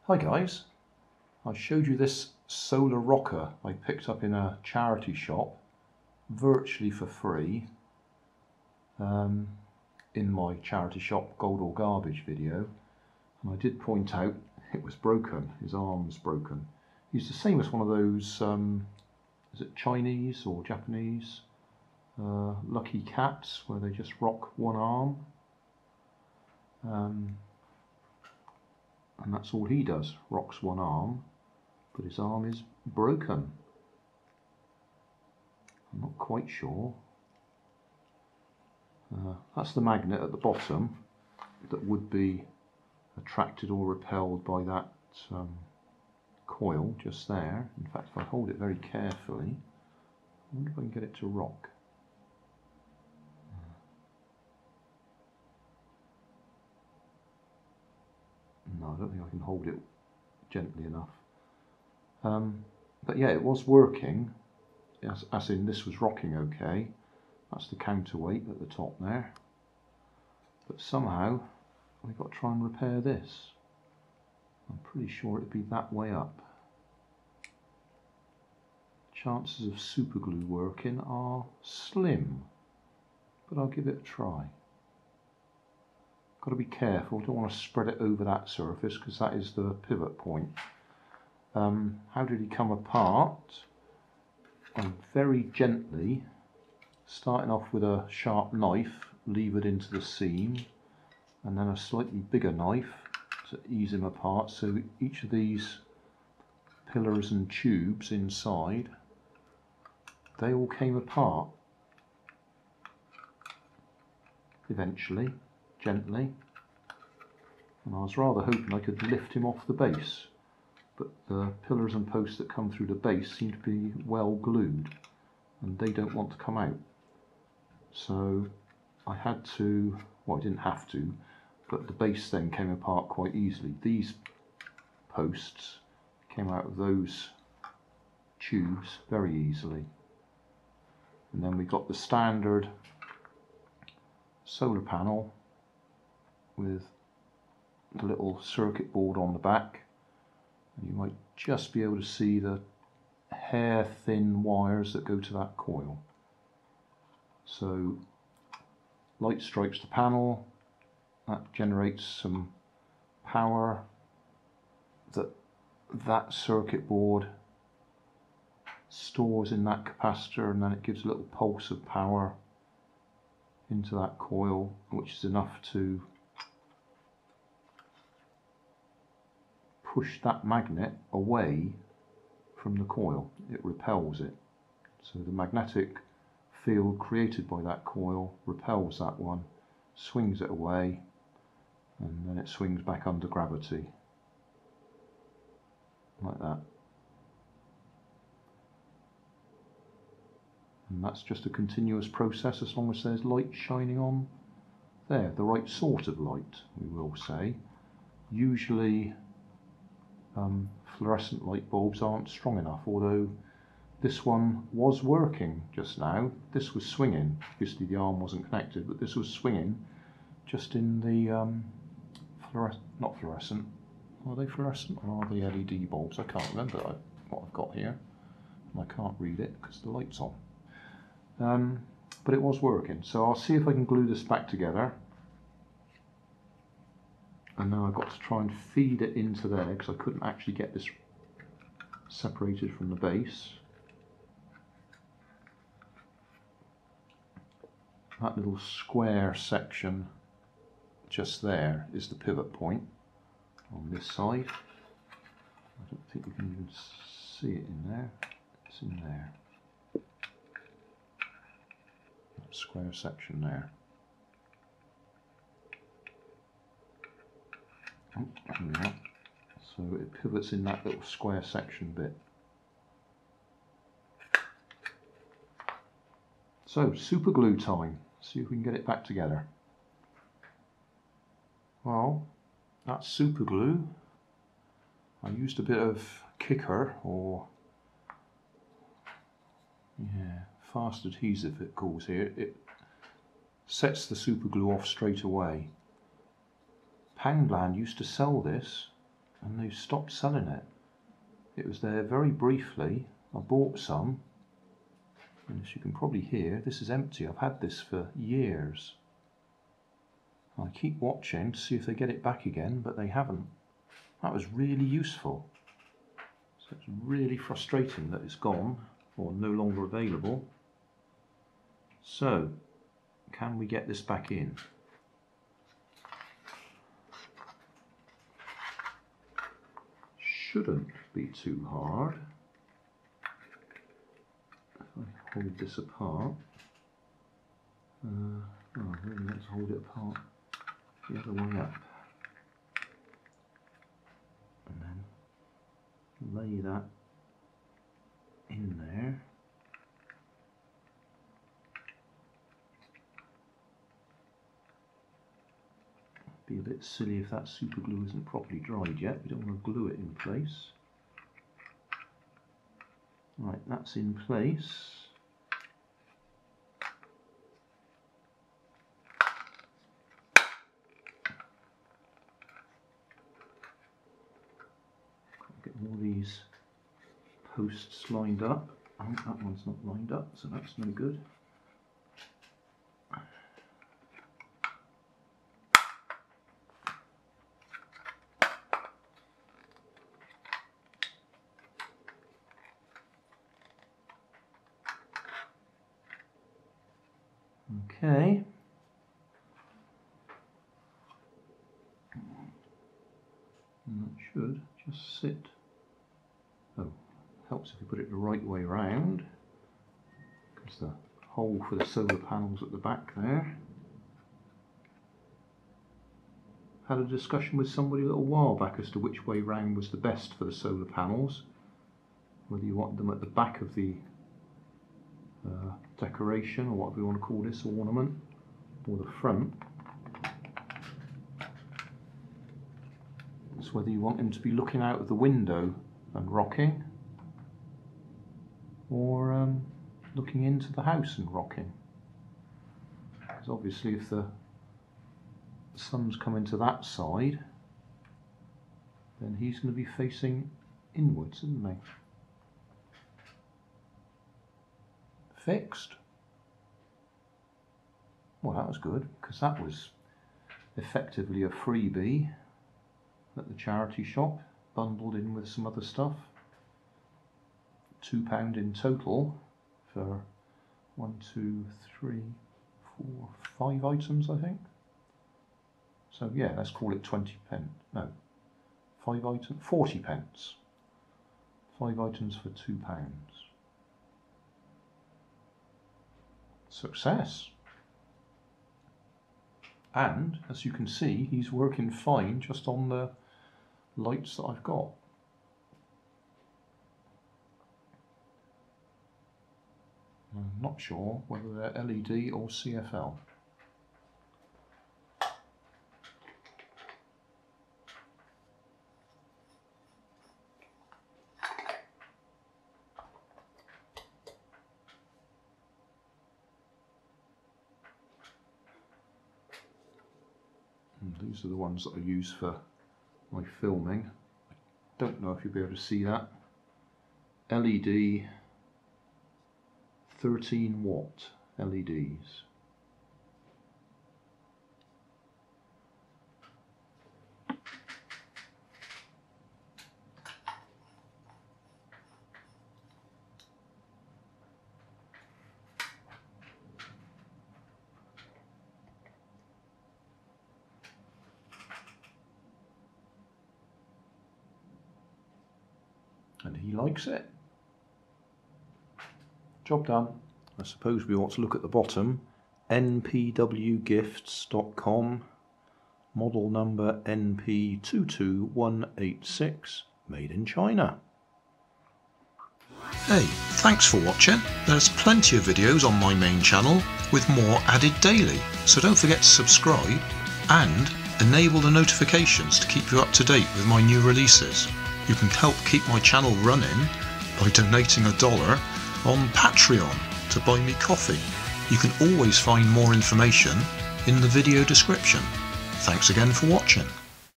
Hi guys, I showed you this solar rocker I picked up in a charity shop virtually for free in my charity shop Gold or Garbage video, and I did point out it was broken, his arm was broken. He's the same as one of those, is it Chinese or Japanese lucky cats where they just rock one arm. And that's all he does, rocks one arm, but his arm is broken. I'm not quite sure. That's the magnet at the bottom that would be attracted or repelled by that coil just there. In fact, if I hold it very carefully, I wonder if I can get it to rock. No, I don't think I can hold it gently enough. But yeah, it was working, as in this was rocking okay. That's the counterweight at the top there. But somehow we've got to try and repair this. I'm pretty sure it'd be that way up. Chances of super glue working are slim, but I'll give it a try. Got to be careful, don't want to spread it over that surface because that is the pivot point. How did he come apart? I'm very gently, starting off with a sharp knife, levered into the seam, and then a slightly bigger knife to ease him apart. So each of these pillars and tubes inside, they all came apart eventually. Gently, and I was rather hoping I could lift him off the base, but the pillars and posts that come through the base seem to be well glued and they don't want to come out, so I had to, well, I didn't have to, but the base then came apart quite easily. These posts came out of those tubes very easily, and then we got the standard solar panel with the little circuit board on the back, and you might just be able to see the hair thin wires that go to that coil. So light strikes the panel, that generates some power that circuit board stores in that capacitor, and then it gives a little pulse of power into that coil, which is enough to push that magnet away from the coil. It repels it. So the magnetic field created by that coil repels that one, swings it away, and then it swings back under gravity. Like that. And that's just a continuous process as long as there's light shining on there. The right sort of light, we will say. Usually fluorescent light bulbs aren't strong enough, although this one was working just now. This was swinging, obviously the arm wasn't connected, but this was swinging just in the not fluorescent, are they fluorescent or are they LED bulbs? I can't remember what I've got here, and I can't read it because the light's on. But it was working, so I'll see if I can glue this back together. And now I've got to try and feed it into there because I couldn't actually get this separated from the base. That little square section just there is the pivot point on this side. I don't think you can even see it in there. It's in there. That square section there. So it pivots in that little square section bit. So super glue time. See if we can get it back together. Well, that's super glue. I used a bit of kicker, or fast adhesive it calls here. It sets the super glue off straight away. Poundland used to sell this and they've stopped selling it. It was there very briefly. I bought some, and as you can probably hear, this is empty. I've had this for years. I keep watching to see if they get it back again, but they haven't. That was really useful. So it's really frustrating that it's gone or no longer available. So, can we get this back in? Shouldn't be too hard. If I hold this apart, really let's hold it apart the other way up, and then lay that in there. Be a bit silly if that super glue isn't properly dried yet. We don't want to glue it in place. Right, that's in place. Get all these posts lined up. Oh, that one's not lined up, so that's no good. Okay. And that should just sit. Oh, helps if you put it the right way round, because the hole for the solar panels at the back there. Had a discussion with somebody a little while back as to which way round was the best for the solar panels, whether you want them at the back of the decoration, or whatever you want to call this, ornament, or the front. It's whether you want them to be looking out of the window and rocking, or looking into the house and rocking. Because obviously if the sun's coming to that side, then he's going to be facing inwards, isn't he? Fixed. Well, that was good, because that was effectively a freebie at the charity shop, bundled in with some other stuff. £2 in total for 1, 2, 3, 4, 5 items, I think. So yeah, let's call it 20 pence. No, 5 items, 40 pence. 5 items for £2. Success. And as you can see, he's working fine just on the lights that I've got. I'm not sure whether they're LED or CFL. These are the ones that I use for my filming. I don't know if you'll be able to see that. LED 13 watt LEDs. And he likes it. Job done. I suppose we ought to look at the bottom. NPWgifts.com, model number NP22186, made in China. Hey, thanks for watching. There's plenty of videos on my main channel with more added daily, so don't forget to subscribe and enable the notifications to keep you up to date with my new releases. You can help keep my channel running by donating $1 on Patreon to buy me coffee. You can always find more information in the video description. Thanks again for watching.